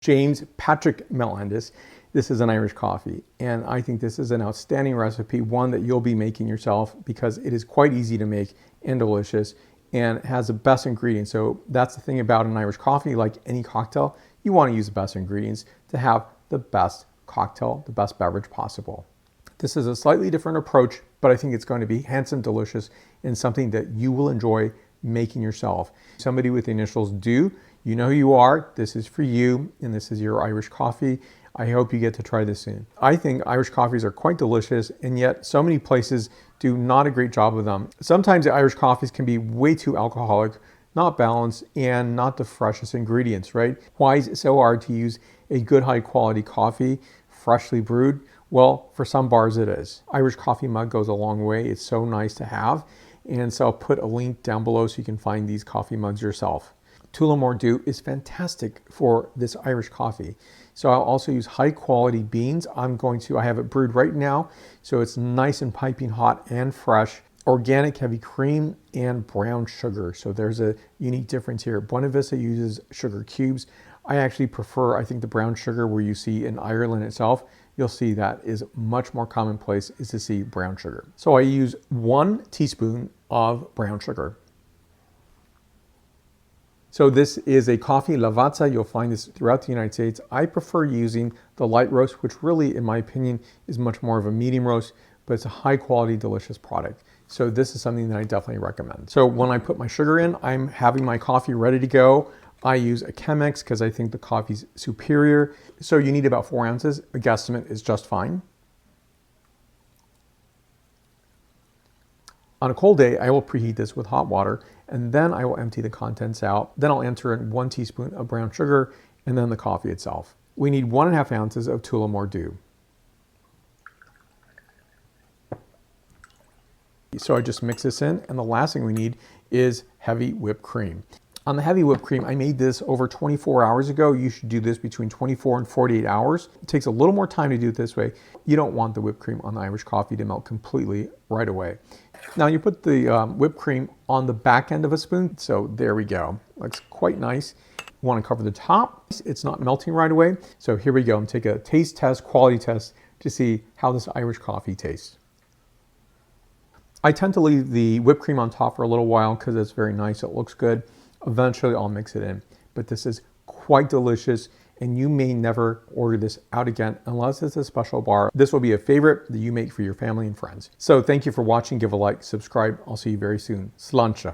James Patrick Melendez. This is an Irish coffee, and I think this is an outstanding recipe, one that you'll be making yourself because it is quite easy to make and delicious and has the best ingredients. So that's the thing about an Irish coffee. Like any cocktail, you want to use the best ingredients to have the best cocktail, the best beverage possible. This is a slightly different approach, but I think it's going to be handsome, delicious, and something that you will enjoy making yourself. Somebody with the initials D.E.W, you know who you are. This is for you, and this is your Irish coffee. I hope you get to try this soon. I think Irish coffees are quite delicious, and yet so many places do not a great job with them. Sometimes the Irish coffees can be way too alcoholic, not balanced, and not the freshest ingredients, right? Why is it so hard to use a good high quality coffee, freshly brewed? Well, for some bars it is. Irish coffee mug goes a long way. It's so nice to have. And so I'll put a link down below so you can find these coffee mugs yourself. Tullamore D.E.W is fantastic for this Irish coffee. So I'll also use high quality beans. I have it brewed right now. So it's nice and piping hot and fresh. Organic heavy cream and brown sugar. So there's a unique difference here. Buena-Vista uses sugar cubes. I actually prefer, I think, the brown sugar where you see in Ireland itself. You'll see that is much more commonplace is to see brown sugar. So I use 1 teaspoon of brown sugar. So this is a coffee lavazza. You'll find this throughout the United States. I prefer using the light roast, which really, in my opinion, is much more of a medium roast, but it's a high quality, delicious product. So this is something that I definitely recommend. So when I put my sugar in, I'm having my coffee ready to go. I use a Chemex because I think the coffee's superior. So you need about 4 ounces. A guesstimate is just fine. On a cold day, I will preheat this with hot water, and then I will empty the contents out. Then I'll enter in 1 teaspoon of brown sugar, and then the coffee itself. We need 1.5 ounces of Tullamore D.E.W. So I just mix this in, and the last thing we need is heavy whipped cream. On the heavy whipped cream, I made this over 24 hours ago. You should do this between 24 and 48 hours. It takes a little more time to do it this way. You don't want the whipped cream on the Irish coffee to melt completely right away. Now you put the whipped cream on the back end of a spoon. So there we go. Looks quite nice. You want to cover the top. It's not melting right away. So here we go. I'm taking a taste test, quality test to see how this Irish coffee tastes. I tend to leave the whipped cream on top for a little while because it's very nice. It looks good. Eventually I'll mix it in, but this is quite delicious, and you may never order this out again unless it's a special bar. This will be a favorite that you make for your family and friends. So thank you for watching. Give a like, subscribe. I'll see you very soon. Sláinte.